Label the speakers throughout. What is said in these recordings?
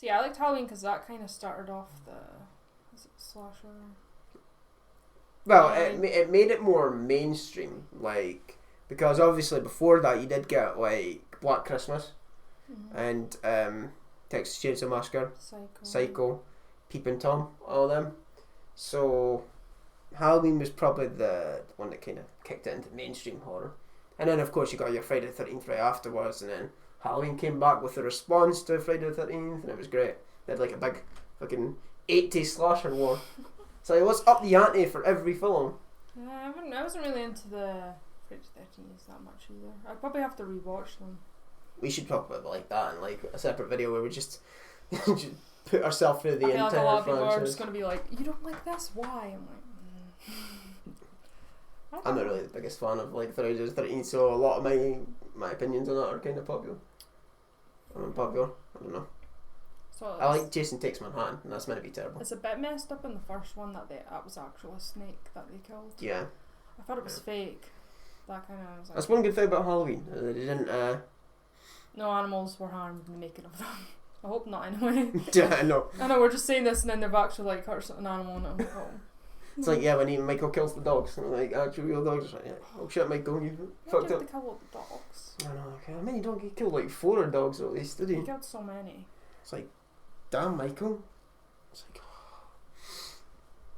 Speaker 1: See, I liked Halloween because that kind of started off the slasher.
Speaker 2: Well, it made it more mainstream, like, because obviously before that you did get like Black Christmas and Texas Chainsaw Massacre, Psycho, Peeping Tom, all of them. So Halloween was probably the one that kind of kicked it into mainstream horror. And then of course you got your Friday the 13th right afterwards, and then Halloween came back with a response to Friday the 13th, and it was great. They had like a big fucking 80s slasher war. So let's up the ante for every film.
Speaker 1: Yeah, I wasn't really into the Friday the 13th that much either. I'd probably have to rewatch them.
Speaker 2: We should talk about it like that in like a separate video where we just put ourselves through the entire
Speaker 1: like a lot of people
Speaker 2: franchise.
Speaker 1: are just going to be like, you don't like this? Why? I'm like,
Speaker 2: I'm not really the biggest fan of like Friday the 13th, so a lot of my opinions on that are kind of popular. I'm unpopular. I don't know.
Speaker 1: So
Speaker 2: I like Jason Takes Manhattan, and that's meant to be terrible.
Speaker 1: It's a bit messed up in the first one that was actually a snake that they killed.
Speaker 2: Yeah.
Speaker 1: I thought it was fake. That kind of was like,
Speaker 2: that's one good thing about Halloween. They didn't.
Speaker 1: No animals were harmed in the making of them. I hope not, anyway.
Speaker 2: Yeah, I know.
Speaker 1: I know, we're just saying this and then they've actually like hurt an animal and I'm like, oh.
Speaker 2: It's like, yeah, when even Michael kills the dogs, and like actual real dogs, like, yeah, oh shit, Michael, you fucked up.
Speaker 1: They kill all the dogs.
Speaker 2: I know. Okay. I mean, you don't get killed like 4 dogs at least, did he?
Speaker 1: He killed so many.
Speaker 2: It's like, damn, Michael. It's like,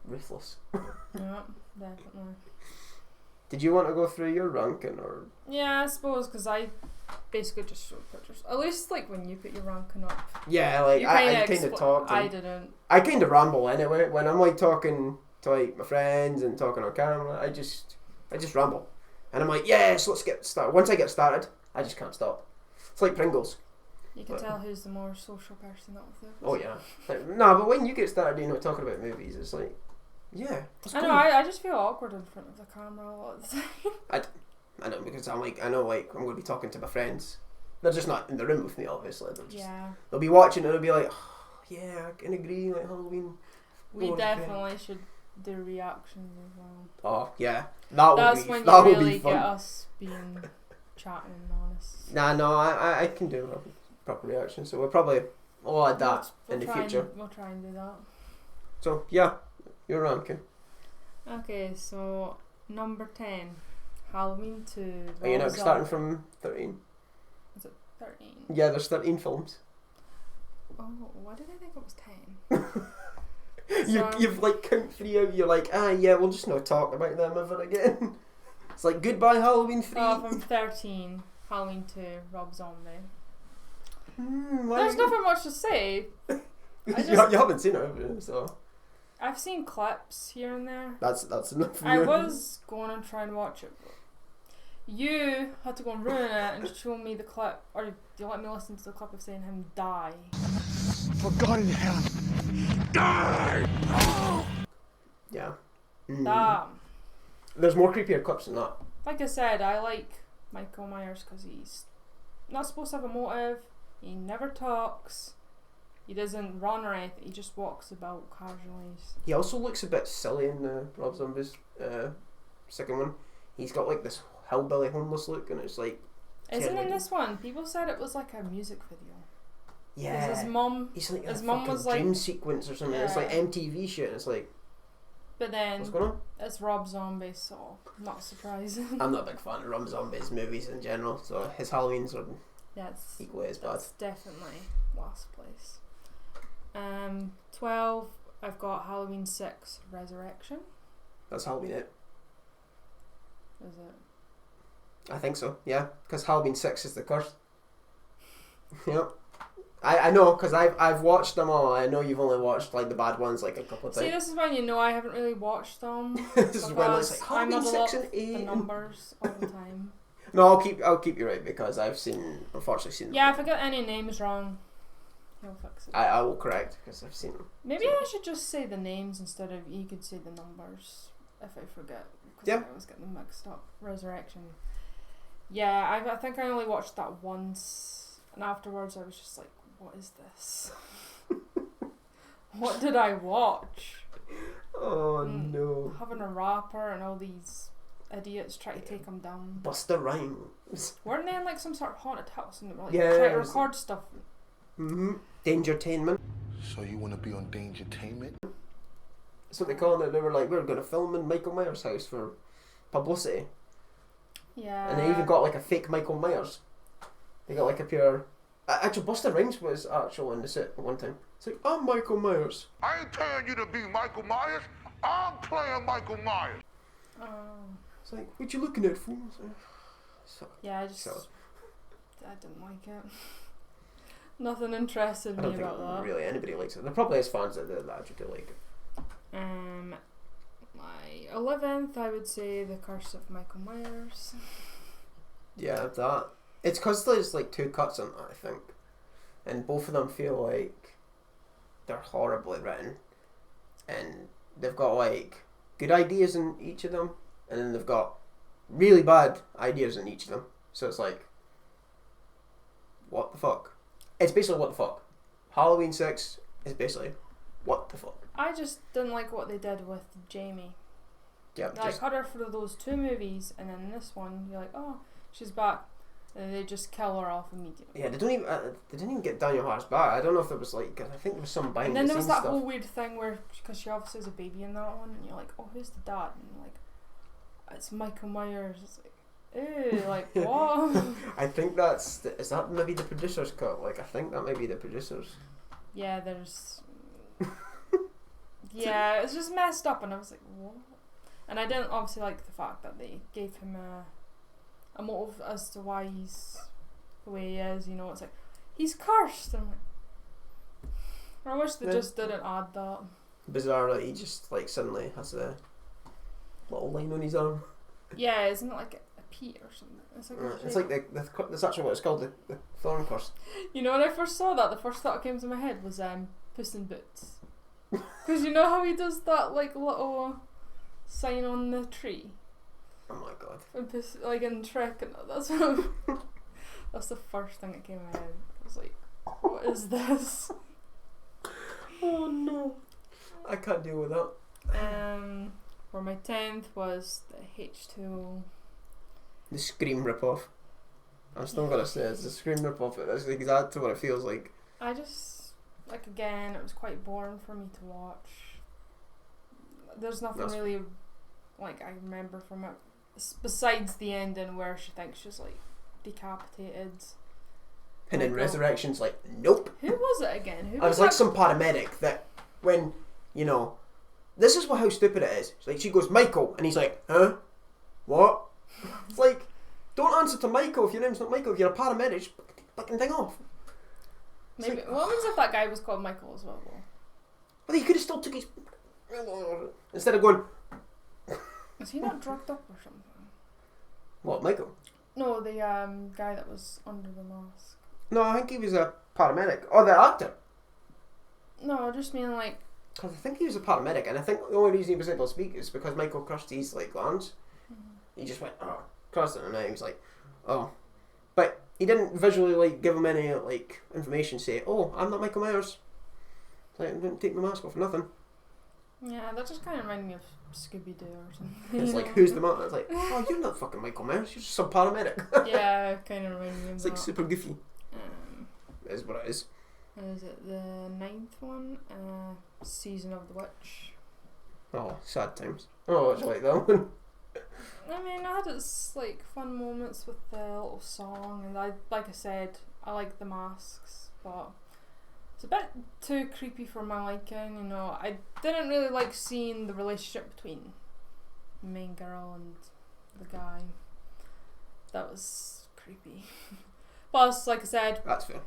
Speaker 2: ruthless.
Speaker 1: Yeah, definitely.
Speaker 2: Did you want to go through your ranking or?
Speaker 1: Yeah, I suppose because I basically just showed pictures. At least like when you put your ranking up.
Speaker 2: Yeah, like I kind of talked.
Speaker 1: I didn't.
Speaker 2: I kind of ramble anyway when I'm like talking to like my friends and talking on camera. I just ramble, and I'm like, yes, let's get started. Once I get started, I just can't stop. It's like Pringles.
Speaker 1: You can tell who's the more social person out there.
Speaker 2: Oh yeah, no, but when you get started, talking about movies, it's like, yeah.
Speaker 1: I know. I just feel awkward in front of the camera a lot of the time.
Speaker 2: I know, because I'm like, I know, like, I'm going to be talking to my friends. They're just not in the room with me, obviously. They'll be watching and they'll be like, oh, yeah, I can agree, like Halloween.
Speaker 1: We definitely should do reactions as well.
Speaker 2: Oh yeah,
Speaker 1: That's when you really get us being chatting and honest.
Speaker 2: No, I can do a proper reaction, so we'll add that in the future.
Speaker 1: We'll try and do that.
Speaker 2: So yeah, your ranking.
Speaker 1: Okay, so number 10. Halloween 2.
Speaker 2: Are you not starting from 13?
Speaker 1: Is it 13?
Speaker 2: Yeah, there's 13 films.
Speaker 1: Oh, why did I think it was 10?
Speaker 2: You've like count 3 out, you're like, yeah, we'll just not talk about them ever again. It's like, goodbye Halloween 3.
Speaker 1: Oh, from 13, Halloween 2, Rob Zombie.
Speaker 2: There's
Speaker 1: nothing much to say.
Speaker 2: You haven't seen it, have you? So
Speaker 1: I've seen clips here and there.
Speaker 2: That's enough for
Speaker 1: I
Speaker 2: you.
Speaker 1: was going to try and watch it, but you had to go and ruin it and show me the clip, or you let me listen to the clip of saying him die.
Speaker 3: For God in heaven, die!
Speaker 2: Yeah.
Speaker 1: Damn.
Speaker 2: There's more creepier clips than that.
Speaker 1: Like I said, I like Michael Myers because he's not supposed to have a motive. He never talks. He doesn't run or anything. He just walks about casually.
Speaker 2: He also looks a bit silly in the Rob Zombie's second one. He's got like this hillbilly homeless look, and it's like.
Speaker 1: Isn't in this one? People said it was like a music video.
Speaker 2: Yeah.
Speaker 1: His mum.
Speaker 2: He's like
Speaker 1: his
Speaker 2: a
Speaker 1: mum
Speaker 2: fucking
Speaker 1: was like
Speaker 2: dream sequence or something. Yeah. It's like MTV shit. It's like.
Speaker 1: But then
Speaker 2: what's going on?
Speaker 1: It's Rob Zombie, so not surprising.
Speaker 2: I'm not a big fan of Rob Zombie's movies in general, so his Halloweens are equally as bad.
Speaker 1: That's definitely last place. 12. I've got Halloween 6 Resurrection.
Speaker 2: That's Halloween 8.
Speaker 1: Is it?
Speaker 2: I think so. Yeah, because Halloween 6 is the curse. Yep. I know, because I've watched them all. I know you've only watched like the bad ones like a couple of times.
Speaker 1: See, this is when you know I haven't really watched them.
Speaker 2: This is when it's like Halloween 6 and 8.
Speaker 1: The numbers all the time.
Speaker 2: No, I'll keep you right, because I've unfortunately seen them.
Speaker 1: Yeah, if I get any names wrong, he'll fix it.
Speaker 2: I will correct, because I've seen them.
Speaker 1: Maybe I should just say the names instead of you could say the numbers if I forget. Because I always get them mixed up. Resurrection. Yeah, I think I only watched that once, and afterwards I was just like, what is this? What did I watch?
Speaker 2: Oh no.
Speaker 1: Having a rapper and all these idiots try to take him down.
Speaker 2: Busta Rhymes.
Speaker 1: Weren't they in like some sort of haunted house and they were like
Speaker 2: yeah,
Speaker 1: trying to record stuff?
Speaker 2: Dangertainment.
Speaker 3: So you want to be on Dangertainment?
Speaker 2: That's what they call it. They were like, we're going to film in Michael Myers' house for publicity.
Speaker 1: Yeah.
Speaker 2: And they even got like a fake Michael Myers. They got like a pure... Actually, Busta Rhymes was actual in the set at one time. It's like, I'm Michael Myers.
Speaker 3: I ain't telling you to be Michael Myers. I'm playing Michael Myers.
Speaker 1: Oh.
Speaker 2: It's like, what you looking at, fool? So,
Speaker 1: Yeah, I didn't like it. Nothing interested
Speaker 2: I
Speaker 1: me
Speaker 2: don't think
Speaker 1: about that.
Speaker 2: really anybody likes it. There probably is fans that actually do like it.
Speaker 1: My 11th, I would say The Curse of Michael Myers.
Speaker 2: Yeah, that. It's because there's like 2 cuts on that, I think. And both of them feel like they're horribly written. And they've got like good ideas in each of them. And then they've got really bad ideas in each of them. So it's like, what the fuck? It's basically what the fuck. Halloween 6 is basically what the fuck.
Speaker 1: I just didn't like what they did with Jamie.
Speaker 2: Yeah,
Speaker 1: Like, cut her for those 2 movies, and then this one, you're like, oh, she's back. And they just kill her off immediately.
Speaker 2: yeah, they didn't even get Daniel Harris back. I don't know if there was like, I think there was some behind
Speaker 1: And then
Speaker 2: the
Speaker 1: there was
Speaker 2: scenes
Speaker 1: that
Speaker 2: stuff.
Speaker 1: whole weird thing where, because she obviously has a baby in that one, and you're like, oh, who's the dad? And you're like, it's Michael Myers. It's like, ew, like, what?
Speaker 2: I think is that maybe the producer's cut? Like, I think that might be the producer's.
Speaker 1: Yeah, there's... yeah, it's just messed up, and I was like, what? And I didn't obviously like the fact that they gave him a motive as to why he's the way he is, you know, it's like, he's cursed. And I'm like, I wish they just didn't add that.
Speaker 2: Bizarre that he just like suddenly has a little line on his arm.
Speaker 1: Yeah, isn't it like a P or something?
Speaker 2: It's like that's actually what it's called, the thorn curse.
Speaker 1: You know, when I first saw that, the first thought that came to my head was Puss in Boots. Because you know how he does that like little sign on the tree?
Speaker 2: Oh my god.
Speaker 1: And Puss, like in Trek, and that's that's the first thing that came to my head. I was like, what is this?
Speaker 2: Oh no. I can't deal with that.
Speaker 1: For my 10th was the H2O.
Speaker 2: The Scream ripoff. I'm still gonna say it's the Scream ripoff. That's exactly what it feels like.
Speaker 1: I just, like, again, it was quite boring for me to watch. There's nothing really, like, I remember from it, besides the ending where she thinks she's, like, decapitated.
Speaker 2: And then Resurrection's like, nope.
Speaker 1: Who was it again?
Speaker 2: I was like some paramedic that when, you know, this is how stupid it is. It's like she goes, Michael, and he's like, huh? What? It's like, don't answer to Michael if your name's not Michael. If you're a paramedic, just fuck the fucking thing off.
Speaker 1: Maybe.
Speaker 2: Like,
Speaker 1: what happens if that guy was called Michael as well, though?
Speaker 2: Well, he could have still took his... Instead of going...
Speaker 1: Is he not drugged up or something?
Speaker 2: What, Michael?
Speaker 1: No, the guy that was under the mask.
Speaker 2: No, I think he was a paramedic. Oh, the actor.
Speaker 1: No, I just mean like...
Speaker 2: Because I think he was a paramedic, and I think the only reason he was able to speak is because Michael crushed his, like, glands. Mm-hmm. He just went, oh, crossed it, and then he was like, oh. But he didn't visually, like, give him any, like, information, say, oh, I'm not Michael Myers. Like, I didn't take my mask off, nothing.
Speaker 1: Yeah, that just kind of reminded me of Scooby-Doo or something.
Speaker 2: It's like, who's the man? It's like, oh, you're not fucking Michael Myers, you're just some paramedic.
Speaker 1: Yeah, kind of reminded me of
Speaker 2: it's
Speaker 1: that.
Speaker 2: like super goofy. It is what it is.
Speaker 1: Is it the 9th one? Season of the Witch.
Speaker 2: Oh, sad times. Oh, it's like that one.
Speaker 1: I mean, it had its like fun moments with the little song, and like I said, I like the masks, but it's a bit too creepy for my liking. You know, I didn't really like seeing the relationship between the main girl and the guy. That was creepy. Plus, like I said,
Speaker 2: that's fair.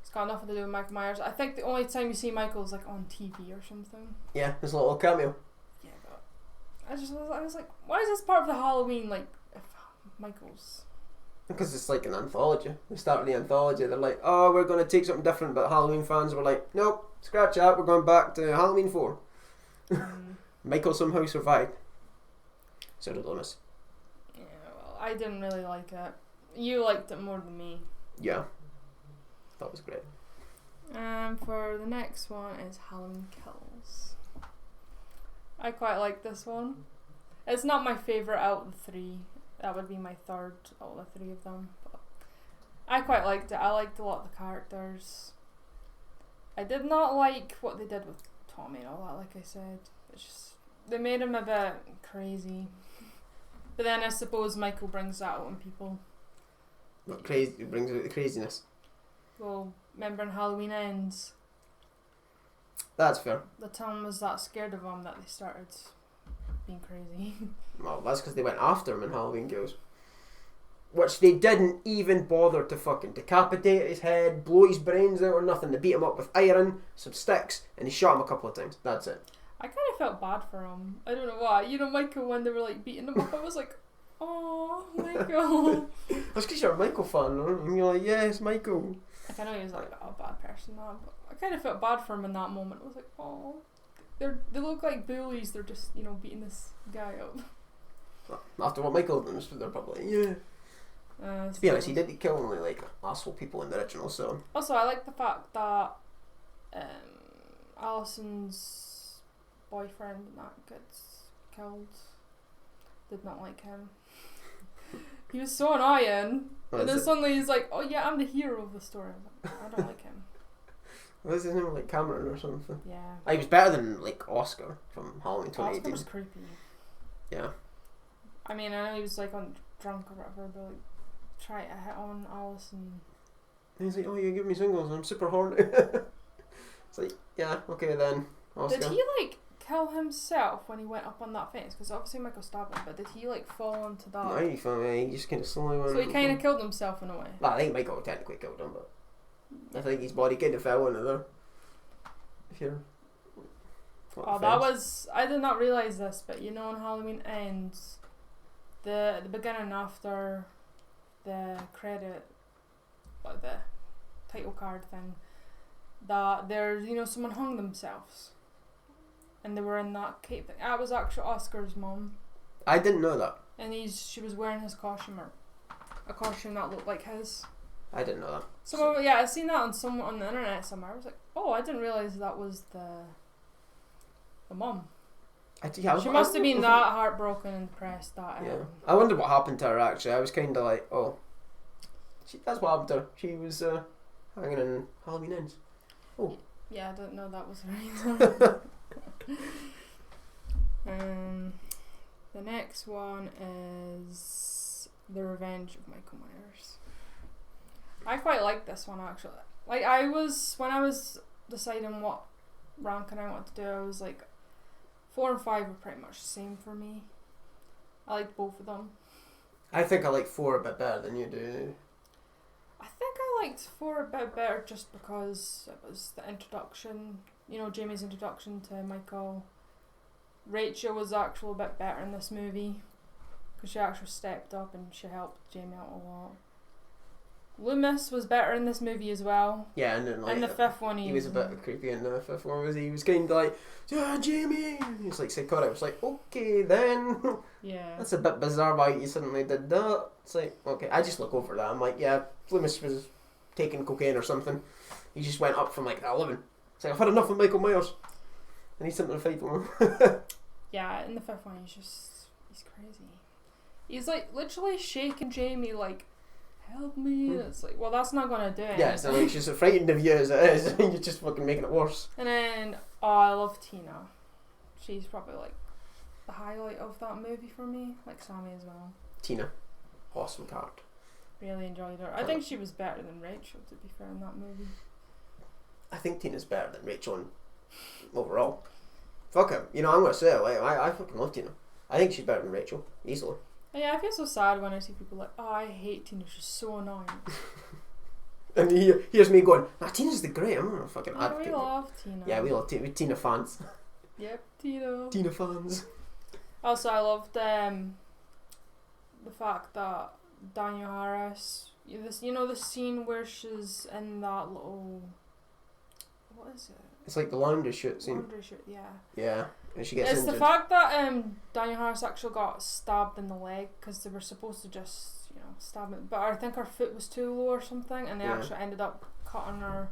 Speaker 1: It's got nothing to do with Michael Myers. I think the only time you see Michael is like on TV or something.
Speaker 2: Yeah, there's a little cameo.
Speaker 1: Yeah, but I was like, why is this part of the Halloween like if Michael's?
Speaker 2: Because it's like an anthology. They started the anthology. They're like, oh, we're going to take something different, but Halloween fans were like, nope, scratch that. We're going back to Halloween 4. Michael somehow survived. So did Loomis.
Speaker 1: Yeah, well, I didn't really like it. You liked it more than me.
Speaker 2: Yeah. That was great.
Speaker 1: For the next one is Halloween Kills. I quite like this one. It's not my favourite out of the 3. That would be my third out of the 3 of them. But I quite liked it. I liked a lot of the characters. I did not like what they did with Tommy and all that. Like I said, it's just they made him a bit crazy. But then I suppose Michael brings that out in people.
Speaker 2: What crazy? It brings out the craziness.
Speaker 1: Well, remember in Halloween Ends,
Speaker 2: That's fair.
Speaker 1: the town was that scared of him that they started being crazy.
Speaker 2: Well, that's because they went after him in Halloween Kills. Which they didn't even bother to fucking decapitate his head, blow his brains out or nothing. They beat him up with iron, some sticks, and he shot him a couple of times. That's it.
Speaker 1: I kind of felt bad for him. I don't know why. You know, Michael, when they were like beating him up, I was like, oh, Michael.
Speaker 2: That's because you're a Michael fan, and you're like, yes, Michael.
Speaker 1: Like, I know he was like a bad person, now, but I kind of felt bad for him in that moment. I was like, oh, they look like bullies. They're just, you know, beating this guy up.
Speaker 2: After what Michael done, they're probably yeah. To be honest, he did kill only like asshole people in the original, so.
Speaker 1: Also, I like the fact that Alison's boyfriend and that gets killed. Did not like him. He was so annoying. And then suddenly he's like, oh yeah, I'm the hero of the story. I was like, I don't like him.
Speaker 2: What's his name? Like Cameron or something?
Speaker 1: Yeah.
Speaker 2: He was better than like Oscar from Halloween 2018.
Speaker 1: Oscar was creepy.
Speaker 2: Yeah.
Speaker 1: I mean, I know he was like on drunk or whatever, but like, try to hit on Alison.
Speaker 2: And he's like, oh, you give me singles, I'm super horny. It's like, yeah, okay then, Oscar.
Speaker 1: Did he like kill himself when he went up on that fence? Because obviously Michael stabbed him, but did he like fall onto that?
Speaker 2: No, he just kind of slowly went.
Speaker 1: So he kind of killed himself in a way.
Speaker 2: Well, I think Michael technically killed him, but I think his body kind of fell into there. If you're.
Speaker 1: Oh, that was... I did not realise this, but you know, in Halloween Ends, the beginning after the credit, like the title card thing, that there's, you know, someone hung themselves. And they were in that cape thing. That was actually Oscar's mum.
Speaker 2: I didn't know that.
Speaker 1: And she was wearing his costume, or a costume that looked like his.
Speaker 2: I didn't know that.
Speaker 1: Yeah, I seen that on the internet somewhere. I was like, oh, I didn't realise that was the mum. She must have been that heartbroken and depressed that.
Speaker 2: Yeah, I wonder what happened to her actually. I was kind of like, oh, that's what happened to her. She was hanging in Halloween Ends. Oh.
Speaker 1: Yeah, I didn't know that was her either. The next one is The Revenge of Michael Myers. I quite like this one actually. Like when I was deciding what ranking I wanted to do, I was like 4 and 5 are pretty much the same for me. I like both of them.
Speaker 2: I think I like 4 a bit better than you do.
Speaker 1: I think I liked 4 a bit better just because it was the introduction, you know, Jamie's introduction to Michael. Rachel was actually a bit better in this movie because she actually stepped up and she helped Jamie out a lot. Loomis was better in this movie as well.
Speaker 2: Yeah, and then like
Speaker 1: in the fifth one
Speaker 2: he was a bit creepy in the fifth one. He was kind of like, yeah, Jamie. He was like psychotic. I was like, okay then.
Speaker 1: Yeah.
Speaker 2: That's a bit bizarre why you suddenly did that. It's like, okay, I just look over that. I'm like, yeah, Loomis was taking cocaine or something. He just went up from like 11. It's like, I've had enough of Michael Myers. I need something to fight for him.
Speaker 1: Yeah, in the fifth one he's crazy. He's like literally shaking Jamie like, help me. And it's like, well, that's not gonna do it.
Speaker 2: Yeah, so like she's as frightened of you as it is, and you're just fucking making it worse.
Speaker 1: And then, I love Tina. She's probably like the highlight of that movie for me, like Sammy as well.
Speaker 2: Tina, awesome card.
Speaker 1: Really enjoyed her. I think she was better than Rachel, to be fair, in that movie.
Speaker 2: I think Tina's better than Rachel in overall. Fuck him. You know, I'm gonna say it, like, I fucking love Tina. I think she's better than Rachel, easily.
Speaker 1: Yeah, I feel so sad when I see people like, oh, I hate Tina, she's so annoying.
Speaker 2: And here's me going, nah, Tina's the great. I'm gonna fucking advocate.
Speaker 1: We love Tina.
Speaker 2: Yeah, we love Tina. We're Tina fans.
Speaker 1: Yep, Tina.
Speaker 2: Tina fans.
Speaker 1: Also, I loved the fact that Daniel Harris, you know the scene where she's in that little, what is it?
Speaker 2: It's like the laundry chute scene.
Speaker 1: Laundry chute, yeah.
Speaker 2: Yeah, and she gets
Speaker 1: It's
Speaker 2: injured.
Speaker 1: the fact that Daniel Harris actually got stabbed in the leg because they were supposed to just, you know, stab it, but I think her foot was too low or something, and they actually ended up cutting her.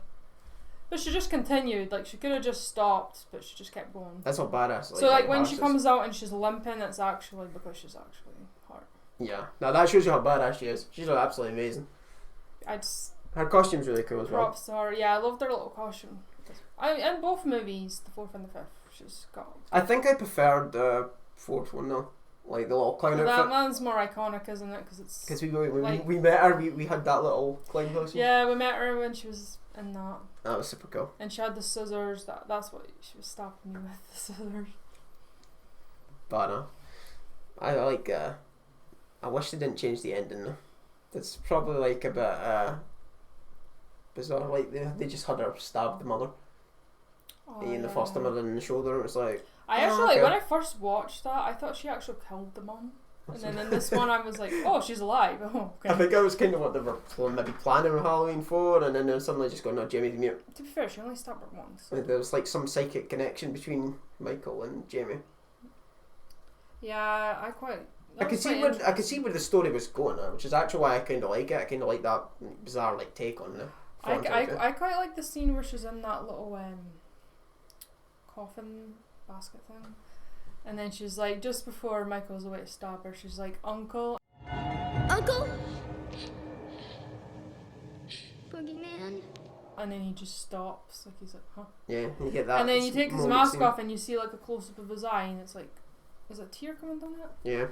Speaker 1: But she just continued, like she could have just stopped, but she just kept going.
Speaker 2: That's not badass.
Speaker 1: So like when she comes out and she's limping, it's actually because she's actually hurt.
Speaker 2: Yeah, now that shows you how badass she is. She's absolutely amazing. Her costume's really cool as well.
Speaker 1: Props to her. Yeah, I loved her little costume this in both movies, the fourth and the fifth, she's got.
Speaker 2: I think I preferred the fourth one though, like the little clown
Speaker 1: That
Speaker 2: outfit.
Speaker 1: one's more iconic, isn't it? Because
Speaker 2: we met her, we had that little clown costume.
Speaker 1: Yeah, we met her when she was in that.
Speaker 2: That was super cool.
Speaker 1: And she had the scissors. That's what she was stabbing me with, the scissors.
Speaker 2: But I like. I wish they didn't change the ending though. It's probably like a bit bizarre. Like they just had her stab the mother. In the first time in the shoulder, it was like.
Speaker 1: I actually, when I first watched that, I thought she actually killed the mum. And then in this one, I was like, oh, she's alive. Oh, okay.
Speaker 2: I think that was kind of what they were maybe planning with Halloween for, and then they suddenly just going, no, Jamie's mute.
Speaker 1: To be fair, she only stabbed her once. So.
Speaker 2: There was like some psychic connection between Michael and Jamie.
Speaker 1: Yeah, I could
Speaker 2: see where the story was going, which is actually why I kind of like it. I kind of like that bizarre like take on the.
Speaker 1: I quite like the scene where she's in that little coffin basket thing, and then she's like, just before Michael's away to stab her, she's like, Uncle.
Speaker 4: Boogeyman.
Speaker 1: And then he just stops, like he's like, huh.
Speaker 2: Yeah, you get that.
Speaker 1: And then you take his mask off and you see like a close up of his eye, and it's like, is a tear coming down it?
Speaker 2: Yeah.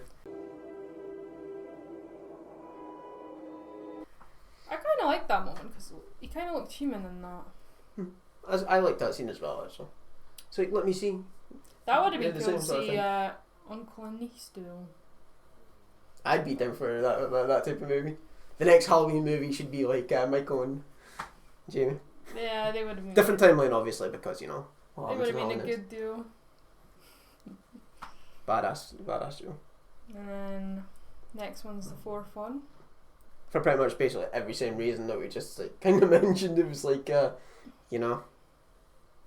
Speaker 1: I kind of like that moment because he kind of looked human in that.
Speaker 2: I like that scene as well, actually. So let me see.
Speaker 1: That would have been cool to see uncle and niece do.
Speaker 2: I'd be down for that type of movie. The next Halloween movie should be like Michael and Jamie.
Speaker 1: Yeah, they would have been
Speaker 2: different timeline, obviously, because you know.
Speaker 1: They would have been a good duo.
Speaker 2: Badass duo.
Speaker 1: And then next one's the fourth one.
Speaker 2: For pretty much basically every same reason that we just like kind of mentioned. It was like, you know.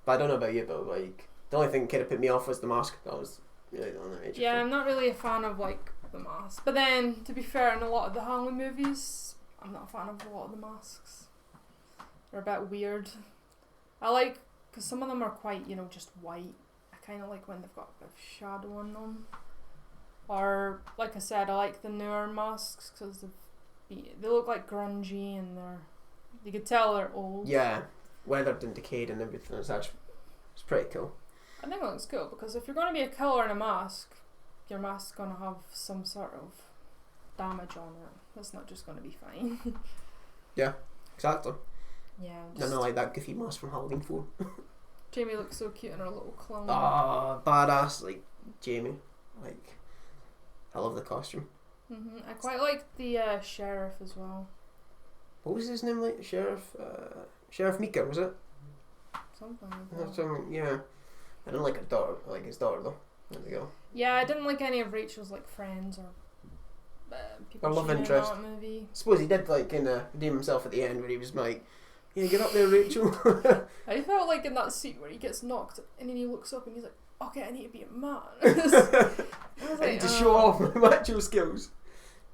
Speaker 2: But I don't know about you, but like the only thing kind of put me off was the mask. That was really the only major thing.
Speaker 1: I'm not really a fan of like the mask. But then, to be fair, in a lot of the Halloween movies, I'm not a fan of a lot of the masks. They're a bit weird. I like, because some of them are quite, you know, just white. I kind of like when they've got a bit of shadow on them. Or, like I said, I like the newer masks because they look like grungy and you could tell they're old.
Speaker 2: Yeah, weathered and decayed and everything. It's pretty cool.
Speaker 1: I think it looks cool because if you're going to be a killer in a mask, your mask's going to have some sort of damage on it. It's not just going to be fine.
Speaker 2: Yeah, exactly.
Speaker 1: Yeah.
Speaker 2: No, like that goofy mask from Halloween 4.
Speaker 1: Jamie looks so cute in her little clown.
Speaker 2: Badass, like Jamie. Like, I love the costume.
Speaker 1: I quite like the sheriff as well.
Speaker 2: What was his name? Like Sheriff Meeker, was it?
Speaker 1: Something like that.
Speaker 2: Yeah. I didn't like her daughter. I like his daughter though. There we go.
Speaker 1: Yeah, I didn't like any of Rachel's like friends or people.
Speaker 2: Or love
Speaker 1: she knew in
Speaker 2: interest.
Speaker 1: that movie.
Speaker 2: I suppose he did like redeem himself at the end where he was like, "Yeah, get up there, Rachel."
Speaker 1: I felt like in that scene where he gets knocked and then he looks up and he's like, "Okay, I need to be a man." I
Speaker 2: need to show off my macho skills.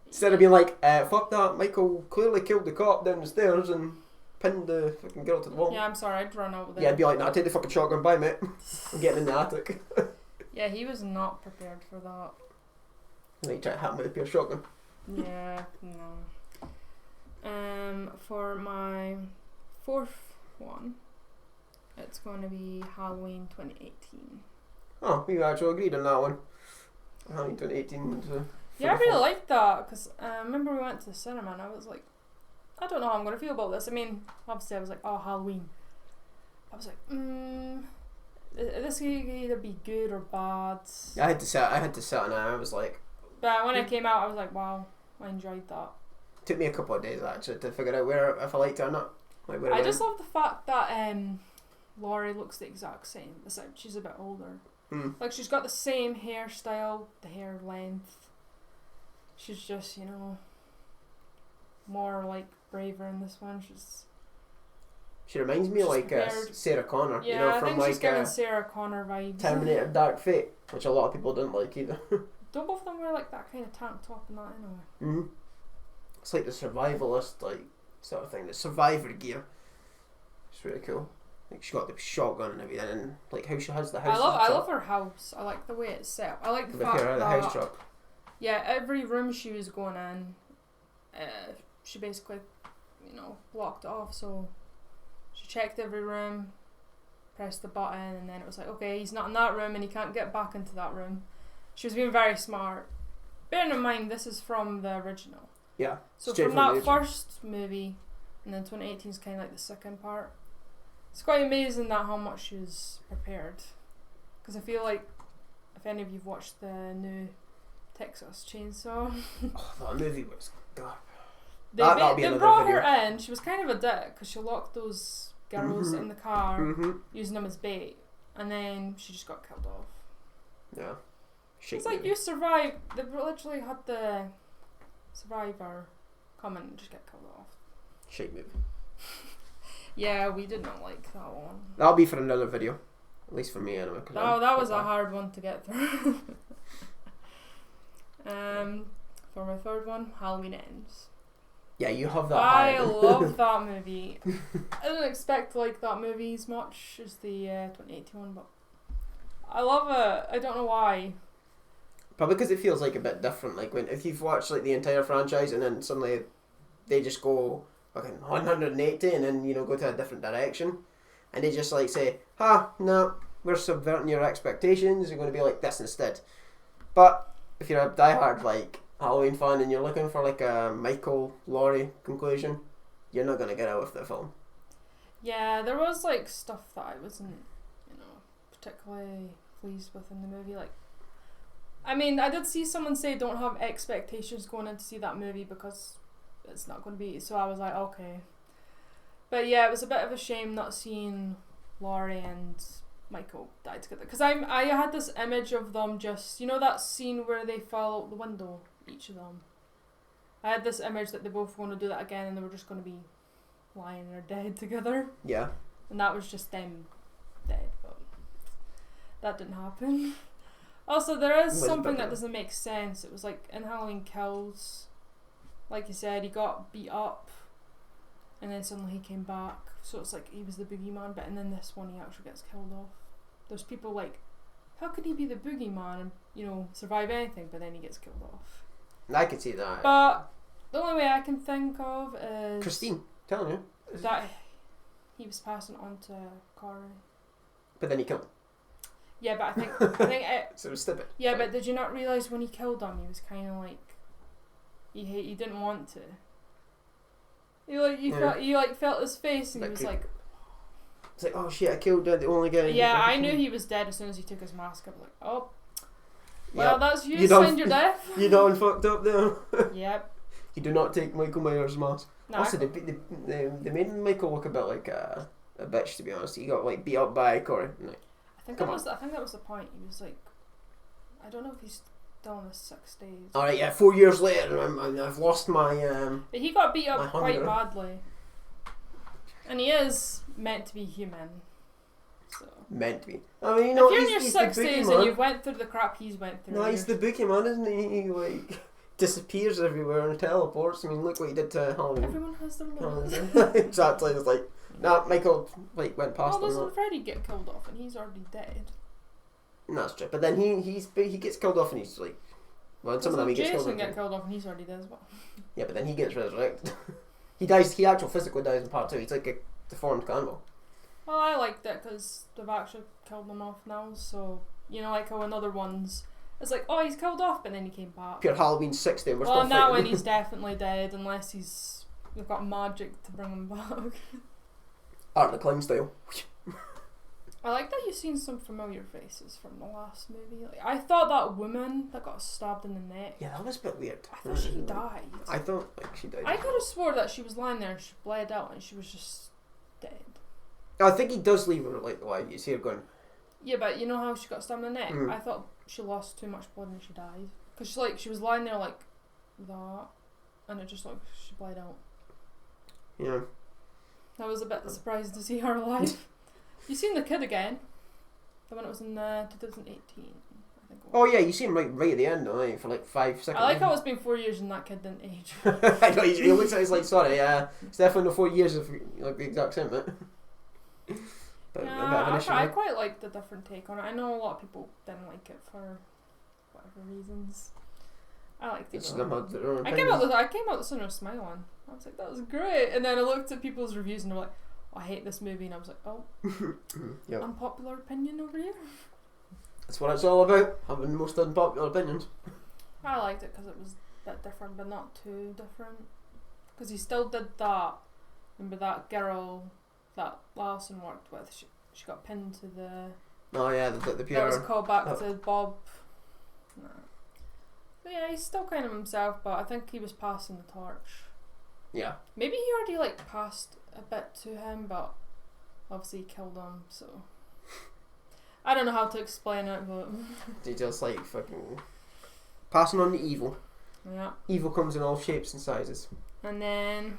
Speaker 2: Instead of being like, fuck that, Michael clearly killed the cop down the stairs and pinned the fucking girl to the wall.
Speaker 1: Yeah, I'm sorry, I'd run over there.
Speaker 2: Yeah, I'd be like, nah, take the fucking shotgun, bye mate. I'm getting in the attic.
Speaker 1: Yeah, he was not prepared for that.
Speaker 2: Like, trying to hit me with a pure shotgun.
Speaker 1: Yeah, no. For my fourth one, it's going to be Halloween 2018.
Speaker 2: Oh, we actually agreed on that one. Halloween 2018.
Speaker 1: Yeah, I really liked that because I remember we went to the cinema and I was like, I don't know how I'm going to feel about this. I mean, obviously I was like, oh, Halloween. I was like, this could either be good or bad.
Speaker 2: I had to sit and I was like...
Speaker 1: But when it came out, I was like, wow, I enjoyed that.
Speaker 2: It took me a couple of days actually to figure out if I liked it or not. Like,
Speaker 1: I just love the fact that Laurie looks the exact same, except she's a bit older. Like, she's got the same hairstyle, the hair length. She's just, you know, more like braver in this one.
Speaker 2: She reminds me of like Sarah Connor.
Speaker 1: Yeah,
Speaker 2: you know,
Speaker 1: I
Speaker 2: from
Speaker 1: think
Speaker 2: like
Speaker 1: she's giving Sarah Connor vibes.
Speaker 2: Terminator Dark Fate, which a lot of people didn't like either.
Speaker 1: Don't both of them wear like that kind of tank top and that anyway?
Speaker 2: It's like the survivalist like sort of thing, the survivor gear. It's really cool. Like she's got the shotgun and everything, and like how she has the house.
Speaker 1: I love her house. I like the way it's set up. I like the fact
Speaker 2: the
Speaker 1: that
Speaker 2: house truck.
Speaker 1: Yeah, every room she was going in, she basically, you know, blocked it off. So she checked every room, pressed the button, and then it was like, okay, he's not in that room, and he can't get back into that room. She was being very smart. Bearing in mind, this is from the original.
Speaker 2: Yeah.
Speaker 1: So
Speaker 2: straight
Speaker 1: from that
Speaker 2: the
Speaker 1: first movie, and then 2018 is kind of like the second part. It's quite amazing that how much she was prepared. Because I feel like, if any of you've watched the new Texas Chainsaw,
Speaker 2: Oh, that movie was God.
Speaker 1: they brought her in. She was kind of a dick because she locked those girls in the car, using them as bait, and then she just got killed off.
Speaker 2: Yeah.
Speaker 1: It's like you survived. They literally had the survivor come in and just get killed off.
Speaker 2: Shite movie.
Speaker 1: Yeah, we did not like that one.
Speaker 2: That'll be for another video. At least for me anyway.
Speaker 1: Oh, that was a hard one to get through. For my third one, Halloween Ends.
Speaker 2: Yeah, you have that.
Speaker 1: I love that movie. I didn't expect to like that movie as much as the 2018 one, but I love it. I don't know why.
Speaker 2: Probably because it feels like a bit different. Like if you've watched like the entire franchise and then suddenly they just go fucking 180 and then go to a different direction, and they just like say, no, we're subverting your expectations. You're going to be like this instead. But if you're a diehard like Halloween fan and you're looking for like a Michael Laurie conclusion, you're not going to get out of the film.
Speaker 1: Yeah, there was like stuff that I wasn't, particularly pleased with in the movie. Like, I mean, I did see someone say don't have expectations going in to see that movie because it's not going to be. So I was like, okay. But yeah, it was a bit of a shame not seeing Laurie and Michael die together. Because I had this image of them just, that scene where they fell out the window, each of them. I had this image that they both want to do that again and they were just going to be lying or dead together.
Speaker 2: Yeah.
Speaker 1: And that was just them dead, but that didn't happen. Also, there is something that doesn't make sense. It was like in Halloween Kills, like you said, he got beat up and then suddenly he came back. So it's like he was the boogeyman, but and then this one he actually gets killed off. There's people like, how could he be the boogeyman and, survive anything, but then he gets killed off?
Speaker 2: I could see that.
Speaker 1: But the only way I can think of is
Speaker 2: Christine, telling you.
Speaker 1: that he was passing on to Corey.
Speaker 2: But then he killed him.
Speaker 1: Yeah, but I think
Speaker 2: so it was stupid.
Speaker 1: Yeah, but did you not realise when he killed him, he was kind of like he didn't want to. He felt his face and he was like.
Speaker 2: It's like, oh shit, I killed the only guy.
Speaker 1: Yeah, I knew he was dead as soon as he took his mask off. Like, oh, well, that's you signed your death.
Speaker 2: You done fucked up there.
Speaker 1: Yep.
Speaker 2: You do not take Michael Myers' mask.
Speaker 1: No,
Speaker 2: Also, they made Michael look a bit like a bitch, to be honest. He got like beat up by Corey.
Speaker 1: I think that was the point. He was like, I don't know if he's still on the 6 days.
Speaker 2: Alright, yeah, 4 years later, and I've lost my.
Speaker 1: But he got beat up quite badly, and he is meant to be human. So.
Speaker 2: Meant to be. I mean,
Speaker 1: if you're in your 6 days and you've went through the crap he's went through.
Speaker 2: No, he's the boogeyman, isn't he? He like disappears everywhere and teleports. I mean, look what he did to Halloween.
Speaker 1: Everyone has their moments.
Speaker 2: Exactly. It's like, Michael like went past.
Speaker 1: Well, doesn't Freddy get killed off and he's already dead?
Speaker 2: No, that's true. But then he gets killed off and he's like, well, some of them he gets killed off.
Speaker 1: Jason get killed off and he's already dead as well.
Speaker 2: Yeah, but then he gets resurrected. He dies. He actually physically dies in part 2. He's like a deformed cannibal.
Speaker 1: Well, I liked it because they've actually killed them off now. So like how in other ones, it's like, oh, he's killed off, but then he came back.
Speaker 2: Pure Halloween 60. We're
Speaker 1: well,
Speaker 2: still
Speaker 1: now
Speaker 2: fighting.
Speaker 1: when he's definitely dead, unless they've got magic to bring him back.
Speaker 2: Art of the Clown style.
Speaker 1: I like that you've seen some familiar faces from the last movie. Like, I thought that woman that got stabbed in the neck.
Speaker 2: Yeah, that was a bit weird.
Speaker 1: I thought she died.
Speaker 2: I thought she died.
Speaker 1: I could have swore that she was lying there and she bled out and she was just dead.
Speaker 2: I think he does leave her like alive. You see her going.
Speaker 1: Yeah, but you know how she got stabbed in the neck?
Speaker 2: Mm.
Speaker 1: I thought she lost too much blood and she died. Because she was lying there like that, and it just like she bled out.
Speaker 2: Yeah.
Speaker 1: I was a bit surprised to see her alive. You seen the kid again? The one that was in 2018, I think.
Speaker 2: Oh yeah, you see him right at the end, don't you? For like 5 seconds.
Speaker 1: I like how it's been 4 years and that kid didn't age.
Speaker 2: I know, he looks at it, he's like, sorry, it's definitely no 4 years of like the exact same, mate. But
Speaker 1: yeah, I quite like the different take on it. I know a lot of people didn't like it for whatever reasons. I liked it. I came out the cinema smiling. I was like, that was great. And then I looked at people's reviews and they're like, I hate this movie, and I was like, oh,
Speaker 2: Yep.
Speaker 1: unpopular opinion over here.
Speaker 2: That's what it's all about, having the most unpopular opinions.
Speaker 1: I liked it because it was a bit different, but not too different. Because he still did that. Remember that girl that Larson worked with? She got pinned to the.
Speaker 2: Oh yeah, the pure.
Speaker 1: That was a callback to Bob. Nah. But yeah, he's still kind of himself, but I think he was passing the torch.
Speaker 2: Yeah.
Speaker 1: Maybe he already like passed a bit to him, but obviously he killed him, so I don't know how to explain it, but
Speaker 2: They just like fucking passing on the evil.
Speaker 1: yeah.
Speaker 2: Evil comes in all shapes and sizes.
Speaker 1: And then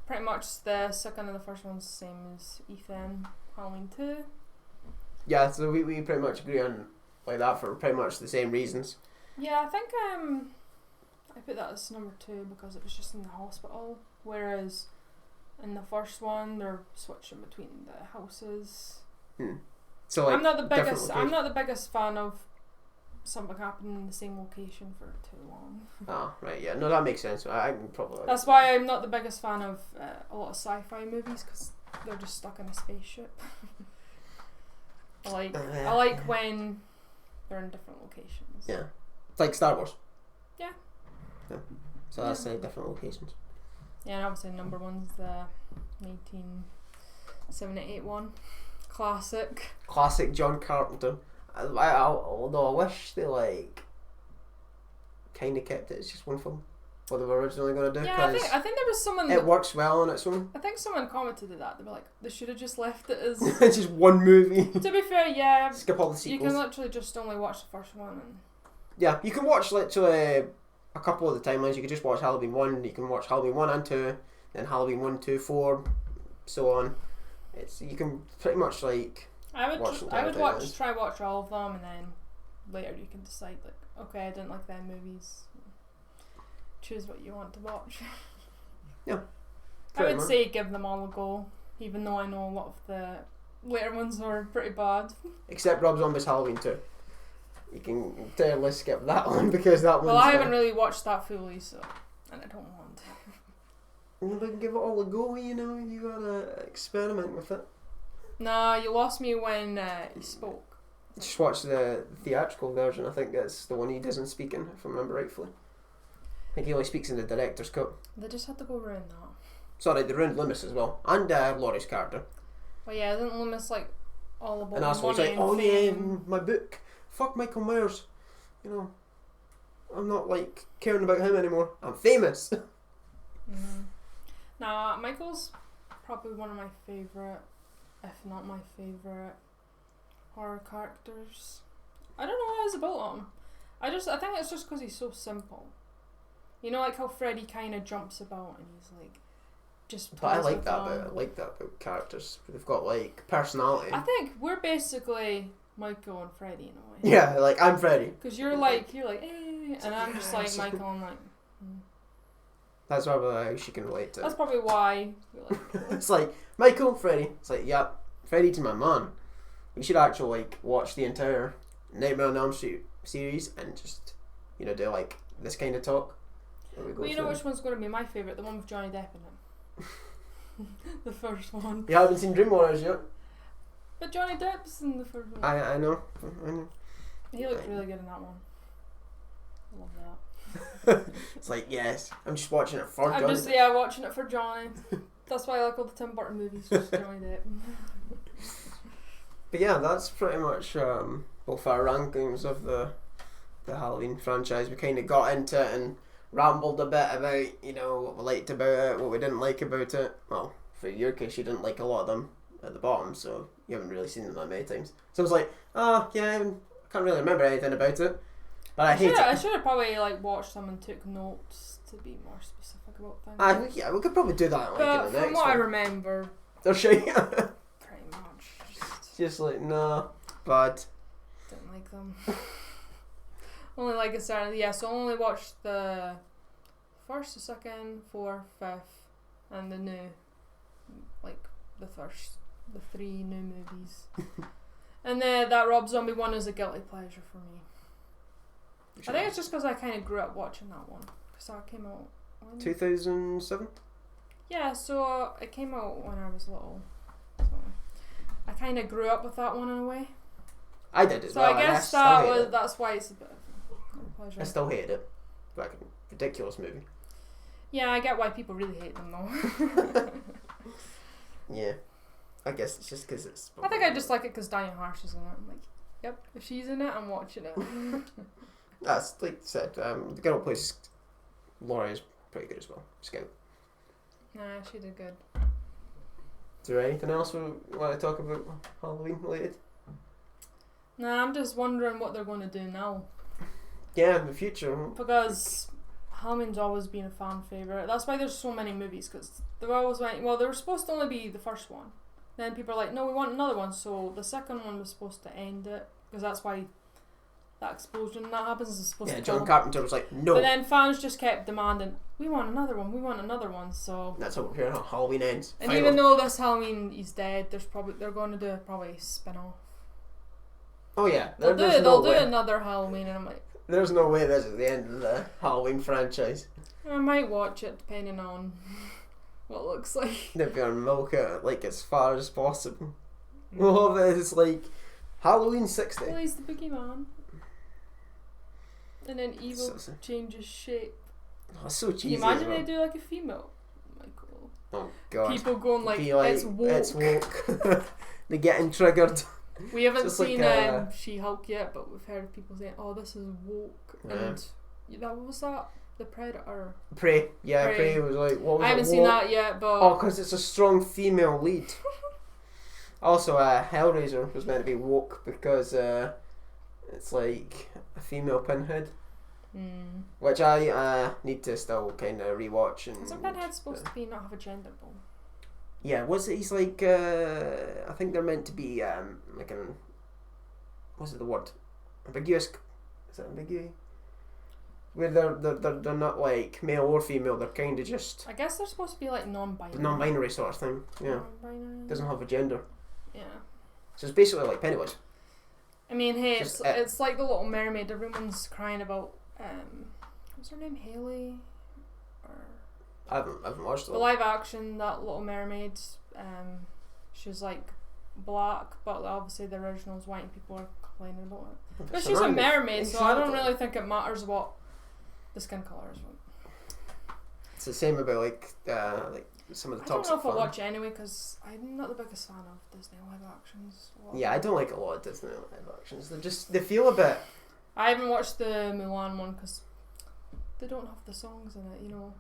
Speaker 1: pretty much the second and the first one's the same as Ethan. Halloween 2.
Speaker 2: Yeah, so we pretty much agree on like that for pretty much the same reasons.
Speaker 1: Yeah, I think I put that as number 2 because it was just in the hospital, whereas in the first one they're switching between the houses.
Speaker 2: So like
Speaker 1: I'm not the
Speaker 2: different
Speaker 1: biggest. I'm
Speaker 2: locations.
Speaker 1: not the biggest fan of something happening in the same location for too long.
Speaker 2: Oh, right, yeah. No, that makes sense. I can probably...
Speaker 1: That's why I'm not the biggest fan of a lot of sci-fi movies, because they're just stuck in a spaceship. I like when they're in different locations.
Speaker 2: Yeah. It's like Star Wars.
Speaker 1: Yeah.
Speaker 2: So that's different locations.
Speaker 1: Yeah, and obviously number one's the 1978 one. Classic.
Speaker 2: Classic John Carpenter. Although I wish they like kind of kept it as just one film, what they were originally going to do.
Speaker 1: Yeah, I think there was someone.
Speaker 2: It works well on its own.
Speaker 1: I think someone commented that they were like, they should have just left it as.
Speaker 2: It's just one movie.
Speaker 1: To be fair, yeah.
Speaker 2: Skip all the
Speaker 1: You
Speaker 2: sequels.
Speaker 1: can literally just only watch the first one. And
Speaker 2: Yeah, you can watch literally a couple of the timelines. You can just watch Halloween 1, you can watch Halloween 1 and 2, then Halloween 1, 2, 4, so on. You can pretty much like
Speaker 1: I would
Speaker 2: watch
Speaker 1: try watch all of them, and then later you can decide like, okay, I didn't like them movies. Choose what you want to watch.
Speaker 2: Yeah.
Speaker 1: I would say give them all a go, even though I know a lot of the later ones are pretty bad.
Speaker 2: Except Rob Zombie's Halloween 2. You can entirely skip that one because that one's...
Speaker 1: Well, I haven't really watched that fully, so, and I don't want to.
Speaker 2: But give it all a go, you know, you gotta experiment with it.
Speaker 1: Nah, you lost me when he spoke.
Speaker 2: Just watch the theatrical version, I think that's the one he doesn't speak in, if I remember rightfully. I think he only speaks in the director's cut.
Speaker 1: They just had to go around that.
Speaker 2: Sorry, they ruined Loomis as well, and Laurie's character.
Speaker 1: But yeah, isn't Loomis like all about
Speaker 2: And that's why
Speaker 1: money
Speaker 2: he's like,
Speaker 1: and
Speaker 2: oh yeah,
Speaker 1: fame?
Speaker 2: my book, fuck Michael Myers, you know, I'm not like caring about him anymore, I'm famous.
Speaker 1: Mm-hmm. Nah, Michael's probably one of my favourite, if not my favourite, horror characters. I don't know what it is about him. I think it's just because he's so simple. You know, like how Freddy kind of jumps about and he's like, just.
Speaker 2: But I
Speaker 1: toys
Speaker 2: like
Speaker 1: with
Speaker 2: that
Speaker 1: them.
Speaker 2: about characters. They've got like personality.
Speaker 1: I think we're basically Michael and Freddy in a way.
Speaker 2: Yeah, like I'm Freddy.
Speaker 1: Because you're like, eh, and I'm just like Michael. I'm like.
Speaker 2: That's probably how she can relate to it.
Speaker 1: That's probably why.
Speaker 2: It's like Michael, Freddy. It's like, yep, Freddy to my man. We should actually like watch the entire Nightmare on Elm Street series and just do like this kind of talk.
Speaker 1: Well, you know which one's going to be my favourite? The one with Johnny Depp in it. The first one.
Speaker 2: You haven't seen Dream Warriors yet?
Speaker 1: But Johnny Depp's in the first one.
Speaker 2: I know.
Speaker 1: He looked really good in that one. I love that.
Speaker 2: It's like, yes, I'm just watching it for Johnny.
Speaker 1: I'm just watching it for Johnny. That's why I like all the Tim Burton movies. Just Johnny Depp.
Speaker 2: But yeah, that's pretty much both our rankings of the Halloween franchise. We kind of got into it and rambled a bit about what we liked about it, what we didn't like about it. Well, for your case, you didn't like a lot of them at the bottom, so you haven't really seen them that many times. So I was like, I can't really remember anything about it. But I hate it.
Speaker 1: I should have probably watched them and took notes to be more specific about things.
Speaker 2: We could probably do that
Speaker 1: But
Speaker 2: in the next
Speaker 1: from what I
Speaker 2: one.
Speaker 1: remember,
Speaker 2: They're shit.
Speaker 1: pretty much
Speaker 2: Just like, nah, bad.
Speaker 1: didn't like them. Only like a certain, so I only watched the first, the second, fourth, fifth, and the new, the 3 new movies. And that Rob Zombie one is a guilty pleasure for me. I think it's just because I kind of grew up watching that one. Because that came out when?
Speaker 2: 2007?
Speaker 1: Yeah, so it came out when I was little. So I kind of grew up with that one in a way.
Speaker 2: I did as
Speaker 1: So
Speaker 2: well.
Speaker 1: I guess that's why it's a bit of a pleasure.
Speaker 2: I still hated it. Like a ridiculous movie.
Speaker 1: Yeah, I get why people really hate them though.
Speaker 2: Yeah. I guess it's just because it's...
Speaker 1: I think I just like it because Diane Harsh is in it. I'm like, yep, if she's in it, I'm watching it.
Speaker 2: That's, like I said, the girl who plays Laura is pretty good as well. Scout.
Speaker 1: Nah, she did good.
Speaker 2: Is there anything else we want to talk about Halloween related?
Speaker 1: Nah, I'm just wondering what they're going to do now.
Speaker 2: Yeah, in the future.
Speaker 1: Because Halloween's always been a fan favourite. That's why there's so many movies, because they're always like, well, they were supposed to only be the first one. Then people are like, no, we want another one. So the second one was supposed to end it, because that's why that explosion that happens is supposed to kill
Speaker 2: John
Speaker 1: them.
Speaker 2: Carpenter was like, no.
Speaker 1: But then fans just kept demanding, we want another one, so...
Speaker 2: That's how we're hearing how Halloween ends.
Speaker 1: And
Speaker 2: Finally.
Speaker 1: even though this Halloween he's dead, they're going to do probably a spin-off.
Speaker 2: Oh yeah.
Speaker 1: They'll do another Halloween, and I'm like...
Speaker 2: There's no way this is the end of the Halloween franchise.
Speaker 1: I might watch it depending on what it looks like.
Speaker 2: They're gonna milk it like as far as possible. All of it is like Halloween 60.
Speaker 1: Well, he's the boogeyman. And then evil
Speaker 2: So-
Speaker 1: changes shape.
Speaker 2: Oh, it's so
Speaker 1: Can
Speaker 2: cheesy.
Speaker 1: you imagine
Speaker 2: as well.
Speaker 1: they do like a female Michael?
Speaker 2: Oh god.
Speaker 1: People going like,
Speaker 2: Be like,
Speaker 1: it's woke.
Speaker 2: It's woke. They're getting triggered.
Speaker 1: We haven't
Speaker 2: Just like,
Speaker 1: seen She-Hulk yet, but we've heard people saying, oh, this is woke.
Speaker 2: Yeah.
Speaker 1: And that what was that? The Predator.
Speaker 2: Prey. Yeah,
Speaker 1: Prey.
Speaker 2: Prey was like, what was
Speaker 1: I haven't
Speaker 2: it?
Speaker 1: seen
Speaker 2: Woke?
Speaker 1: that yet, but...
Speaker 2: Oh, because it's a strong female lead. Also, Hellraiser was meant to be woke because it's like a female Pinhead, which I need to still kind of rewatch. And
Speaker 1: Isn't Pinhead supposed to be not have a gender bone?
Speaker 2: yeah, what's it? He's like I think they're meant to be like an what's it the word? Ambiguous. Is it ambiguous? Where they're not like male or female. They're kind of just
Speaker 1: I guess they're supposed to be like non-binary.
Speaker 2: non-binary sort of thing. Yeah,
Speaker 1: Non-binary.
Speaker 2: doesn't have a gender.
Speaker 1: Yeah.
Speaker 2: So it's basically like Pennywise.
Speaker 1: I mean, hey,
Speaker 2: Just,
Speaker 1: it's like the Little Mermaid. Everyone's crying about what's her name, Haley, or
Speaker 2: I haven't watched
Speaker 1: the
Speaker 2: it.
Speaker 1: live action that Little Mermaid. She's like black, but obviously the original is white, and people are complaining about it. But she's a mermaid, so I don't really think it matters what the skin colour is.
Speaker 2: It's the same about like some of the
Speaker 1: I don't
Speaker 2: toxic
Speaker 1: know if I'll
Speaker 2: fun.
Speaker 1: watch it anyway, because I'm not the biggest fan of Disney live actions.
Speaker 2: Yeah, I don't like a lot of Disney live actions. They feel a bit.
Speaker 1: I haven't watched the Mulan one because they don't have the songs in it, you know.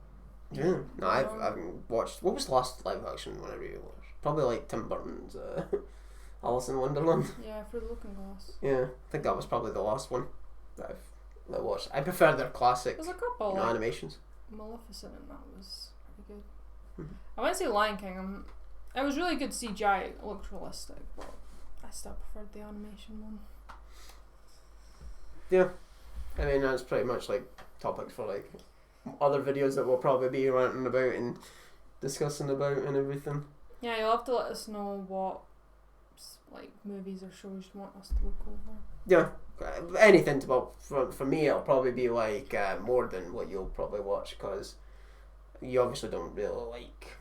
Speaker 2: Yeah, no, I haven't watched. What was the last live action one I really watched? Probably like Tim Burton's Alice in Wonderland.
Speaker 1: Yeah, For the Looking Glass.
Speaker 2: Yeah, I think that was probably the last one that I watched. I prefer their classic
Speaker 1: There's a couple.
Speaker 2: like, animations.
Speaker 1: Maleficent and that was pretty good. I went to see Lion King. It was really good CGI. It looked realistic, but I still preferred the animation one.
Speaker 2: Yeah, I mean that's pretty much like topics for like other videos that we'll probably be ranting about and discussing about and everything.
Speaker 1: Yeah, you'll have to let us know what like movies or shows you want us to look over.
Speaker 2: Yeah, anything to, well, for me it'll probably be like more than what you'll probably watch because you obviously don't really like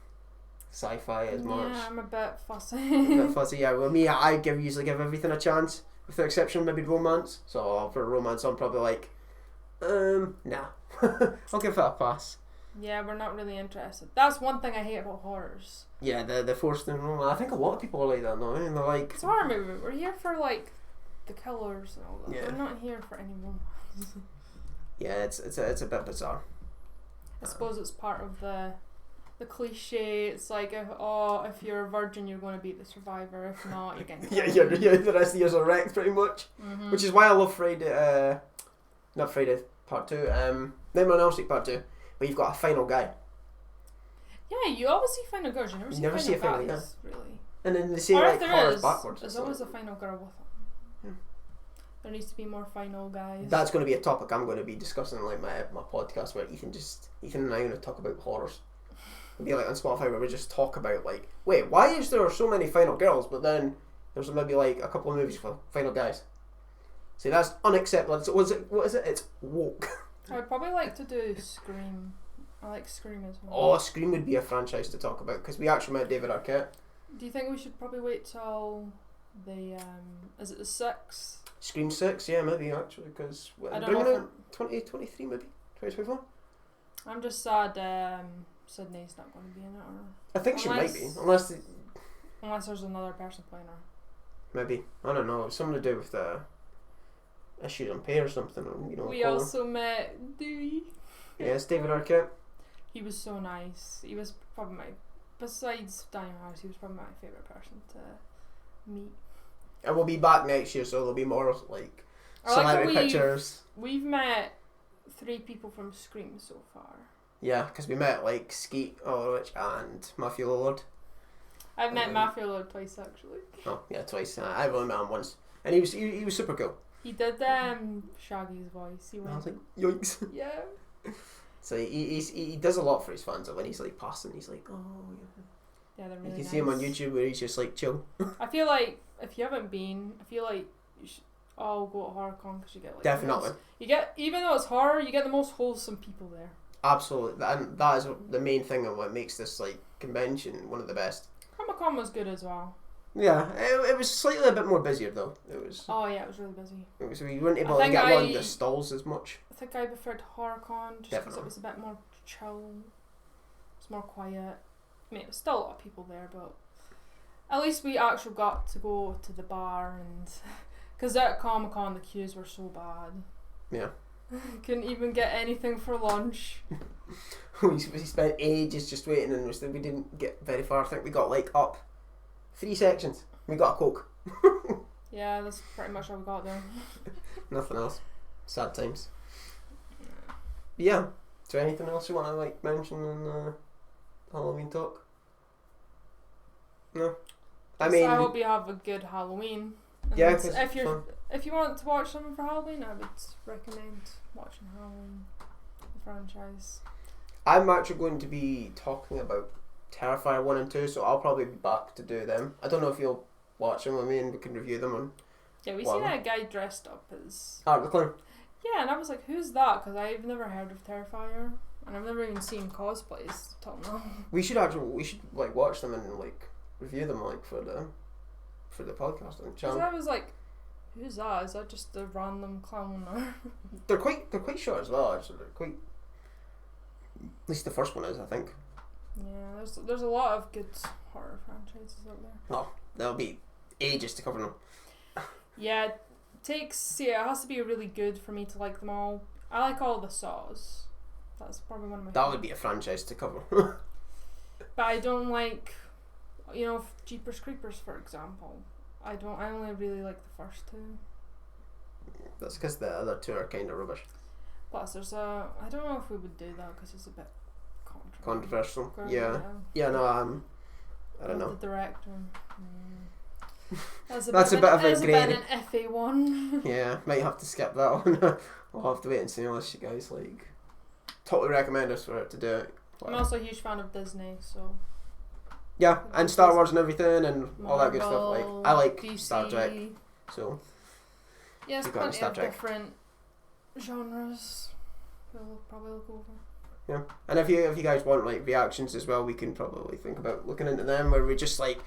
Speaker 2: sci-fi as much.
Speaker 1: Yeah, I'm a bit fussy.
Speaker 2: A bit fuzzy. Yeah, well, me, I usually give everything a chance, with the exception of maybe romance. So for romance, I'm probably like, nah, I'll give it a pass.
Speaker 1: Yeah, we're not really interested. That's one thing I hate about horrors.
Speaker 2: Yeah, the forced in romance. I think a lot of people are like that now. And they're like,
Speaker 1: It's a horror movie. We're here for like the killers and all that.
Speaker 2: Yeah.
Speaker 1: We're not here for any romance.
Speaker 2: yeah, it's a bit bizarre.
Speaker 1: I suppose it's part of the cliche. It's like if you're a virgin, you're going to be the survivor. If not, you're getting killed.
Speaker 2: yeah, the rest of the years are wrecked pretty much.
Speaker 1: Mm-hmm.
Speaker 2: Which is why I love Friday. Not Friday Part 2. Nightmare on Elm Street Part 2. Where you've got a final guy.
Speaker 1: Yeah, you always see final girls. You never see final guys, really.
Speaker 2: And then they say
Speaker 1: Or
Speaker 2: like
Speaker 1: if there
Speaker 2: horrors
Speaker 1: is,
Speaker 2: backwards.
Speaker 1: there's
Speaker 2: It's
Speaker 1: always
Speaker 2: like-
Speaker 1: a final girl with them. There needs to be more final guys.
Speaker 2: That's going to be a topic I'm going to be discussing in like my podcast where Ethan and I are going to talk about horrors. It'll be like on Spotify where we just talk about like, wait, why is there so many final girls but then there's maybe like a couple of movies for final guys? See, that's unacceptable. What is it? It's woke.
Speaker 1: I would probably like to do Scream I like Scream as well.
Speaker 2: Oh, Scream would be a franchise to talk about because we actually met David Arquette.
Speaker 1: Do you think we should probably wait till the is it the 6th?
Speaker 2: Scream 6, yeah, maybe actually, because
Speaker 1: I don't
Speaker 2: bringing
Speaker 1: know
Speaker 2: out 2023 maybe 2024.
Speaker 1: I'm just sad Sydney's not going to be in it, or
Speaker 2: I think she might be, unless
Speaker 1: there's another person playing her.
Speaker 2: maybe, I don't know, something to do with the issues on pay or something. You know,
Speaker 1: we also met Dewey.
Speaker 2: Yeah, it's David Arquette.
Speaker 1: He was so nice. He was probably besides Daniel Harris, he was probably my favourite person to meet.
Speaker 2: And we'll be back next year, so there'll be more like
Speaker 1: I
Speaker 2: celebrity
Speaker 1: like
Speaker 2: pictures.
Speaker 1: We've met 3 people from Scream so far.
Speaker 2: Yeah, because we met like Skeet Ulrich and Matthew Lillard.
Speaker 1: I've met Matthew Lillard twice actually.
Speaker 2: Oh yeah, twice. I've only met him once, and he was super cool.
Speaker 1: He did Shaggy's voice. He went,
Speaker 2: I was like, yikes.
Speaker 1: yeah.
Speaker 2: So he does a lot for his fans. When he's like passing, he's like, oh yeah.
Speaker 1: Yeah, they're really
Speaker 2: You can
Speaker 1: nice.
Speaker 2: see him on YouTube where he's just like chill.
Speaker 1: I feel like if you haven't been, I feel like you should all go to HorrorCon because you get like
Speaker 2: Definitely.
Speaker 1: you get, even though it's horror, you get the most wholesome people there.
Speaker 2: Absolutely, and that is the main thing of what makes this like convention one of the best.
Speaker 1: Comic-Con was good as well.
Speaker 2: Yeah, it was slightly a bit more busier though. It was.
Speaker 1: Oh yeah, it was really busy.
Speaker 2: It was, we weren't able to get one of the stalls as much.
Speaker 1: I think I preferred HorrorCon just because
Speaker 2: Definitely.
Speaker 1: it was a bit more chill. It's more quiet. I mean, it was still a lot of people there, but at least we actually got to go to the bar, and because at Comic-Con the queues were so bad.
Speaker 2: Yeah.
Speaker 1: Couldn't even get anything for lunch.
Speaker 2: we spent ages just waiting, and we didn't get very far. I think we got like up 3 sections. We got a Coke.
Speaker 1: Yeah, that's pretty much all we got there.
Speaker 2: Nothing else. Sad times. Yeah. Is there anything else you want to like mention in Halloween talk? No. I mean,
Speaker 1: I hope you have a good Halloween. And
Speaker 2: yeah, 'cause
Speaker 1: if you want to watch something for Halloween, I would recommend watching Halloween, the franchise.
Speaker 2: I'm actually going to be talking about Terrifier 1 and 2, so I'll probably be back to do them. I don't know if you'll watch them with me and we can review them on
Speaker 1: Yeah, we seen a guy dressed up as
Speaker 2: Art the Clown.
Speaker 1: Yeah, and I was like, who's that? Because I've never heard of Terrifier, and I've never even seen cosplays till now.
Speaker 2: We should like watch them and like review them like for the podcast and
Speaker 1: Because
Speaker 2: channel.
Speaker 1: I was like, who's that? Is that just a random clown? Or
Speaker 2: They're quite short as well. Actually, they're quite. At least the first one is, I think.
Speaker 1: yeah, there's a lot of good horror franchises out there.
Speaker 2: Oh, there'll be ages to cover them.
Speaker 1: Yeah, it has to be really good for me to like them all. I like all the Saws. That's probably one of my
Speaker 2: That
Speaker 1: favorites.
Speaker 2: would be a franchise to cover.
Speaker 1: But I don't like, Jeepers Creepers, for example. I only really like the first 2.
Speaker 2: That's because the other 2 are kind of rubbish.
Speaker 1: Plus, I don't know if we would do that because it's a bit
Speaker 2: Controversial.
Speaker 1: Girl,
Speaker 2: Yeah. No. I don't know.
Speaker 1: The director. That's a
Speaker 2: That's a bit of a
Speaker 1: that's
Speaker 2: grey.
Speaker 1: bit an FA one.
Speaker 2: Yeah, might have to skip that one. We'll have to wait and see unless you guys like totally recommend us for it to do it.
Speaker 1: I'm also a huge fan of Disney, so
Speaker 2: Yeah, and Star Wars and everything and all that good stuff. Like
Speaker 1: Marvel,
Speaker 2: I like
Speaker 1: DC.
Speaker 2: Star Trek, so
Speaker 1: Yes,
Speaker 2: You've got
Speaker 1: plenty
Speaker 2: Star
Speaker 1: of
Speaker 2: Trek.
Speaker 1: different genres. We'll probably look over.
Speaker 2: yeah. And if you guys want like reactions as well, we can probably think about looking into them where we just like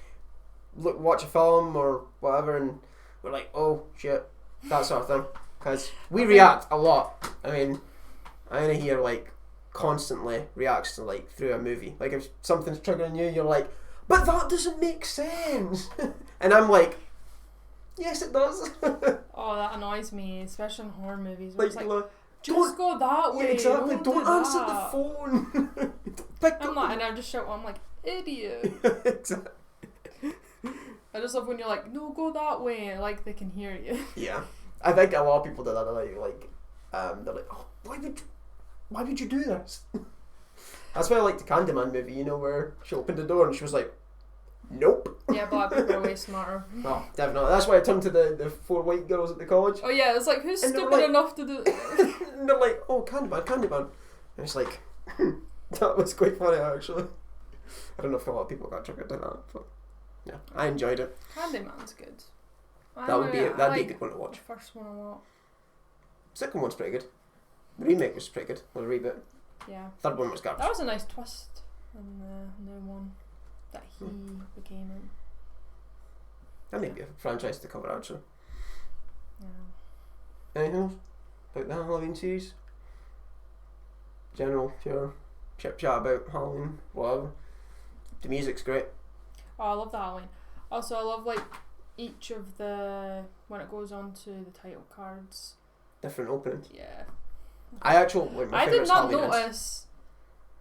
Speaker 2: watch a film or whatever and we're like, oh shit, that sort of thing. Because we react a lot. I mean, I only hear like constantly reacts to like through a movie. Like if something's triggering you, you're like, but that doesn't make sense. And I'm like, yes, it does.
Speaker 1: Oh, that annoys me, especially in horror movies. Where it's like,
Speaker 2: don't
Speaker 1: just go that way.
Speaker 2: yeah, exactly.
Speaker 1: Don't
Speaker 2: Don't
Speaker 1: do
Speaker 2: answer
Speaker 1: that.
Speaker 2: the phone. Don't pick
Speaker 1: I'm
Speaker 2: up
Speaker 1: not,
Speaker 2: the-
Speaker 1: and I just shout. I'm like, idiot.
Speaker 2: Exactly.
Speaker 1: I just love when you're like, no, go that way. Like they can hear you.
Speaker 2: Yeah, I think a lot of people do that. They're like, oh, why would you do this? That's why I like the Candyman movie. You know, where she opened the door and she was like, nope.
Speaker 1: Yeah, black people are way smarter.
Speaker 2: Oh, definitely. That's why I turned to the 4 white girls at the college.
Speaker 1: Oh yeah, it's like, who's
Speaker 2: And they were
Speaker 1: stupid
Speaker 2: like-
Speaker 1: enough to do?
Speaker 2: And they're like, oh, Candyman. And it's like, that was quite funny actually. I don't know if a lot of people got triggered by that, but yeah, I enjoyed it.
Speaker 1: Candyman's good.
Speaker 2: That'd be a good one to
Speaker 1: The
Speaker 2: watch.
Speaker 1: first one a lot.
Speaker 2: Second one's pretty good. The remake was pretty good. Or the reboot.
Speaker 1: Yeah.
Speaker 2: Third one was garbage.
Speaker 1: That was a nice twist in the new one that he became in.
Speaker 2: That may be a franchise to cover actually.
Speaker 1: Yeah.
Speaker 2: Anything else about the Halloween series? General, pure chip chat about Halloween, whatever. The music's great.
Speaker 1: Oh, I love the Halloween. Also, I love like each of the when it goes on to the title cards.
Speaker 2: Different openings.
Speaker 1: Yeah.
Speaker 2: I actually, my
Speaker 1: I did
Speaker 2: favourite's
Speaker 1: not
Speaker 2: Halloween
Speaker 1: notice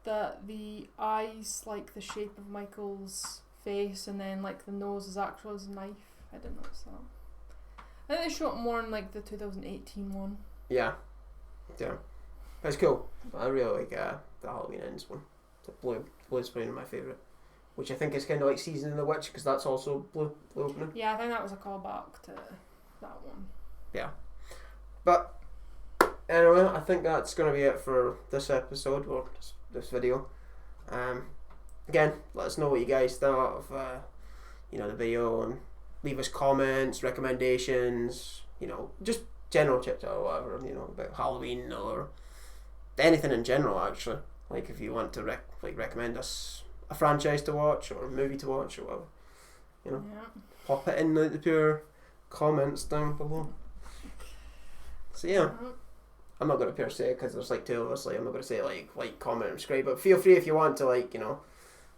Speaker 1: that the eyes like the shape of Michael's face, and then like the nose is actually his knife. I didn't notice that. I think they showed it more in like the 2018 one.
Speaker 2: Yeah. It's cool. I really like the Halloween Ends one. The blue's probably my favourite, which I think is kind of like Season of the Witch because that's also blue opening.
Speaker 1: Yeah, I think that was a callback to that one.
Speaker 2: Yeah. But anyway, I think that's going to be it for this episode or this video. Again, let us know what you guys thought of the video, and leave us comments, recommendations, just general chit chat or whatever, about Halloween or anything in general actually. Like if you want to recommend us a franchise to watch or a movie to watch or whatever,
Speaker 1: Yeah.
Speaker 2: pop it in the pure comments down below. So yeah, I'm not going to pure say because there's like two of us. Like I'm not going to say like comment and subscribe, but feel free if you want to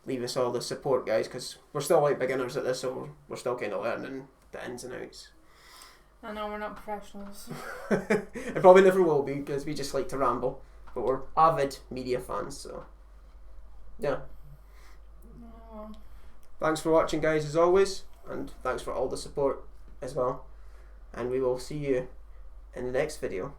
Speaker 2: leave us all the support, guys, because we're still like beginners at this, so we're still kind of learning the ins and outs.
Speaker 1: I know we're not professionals.
Speaker 2: It probably never will be because we just like to ramble, but we're avid media fans, so yeah.
Speaker 1: Oh.
Speaker 2: Thanks for watching, guys, as always, and thanks for all the support as well, and we will see you in the next video.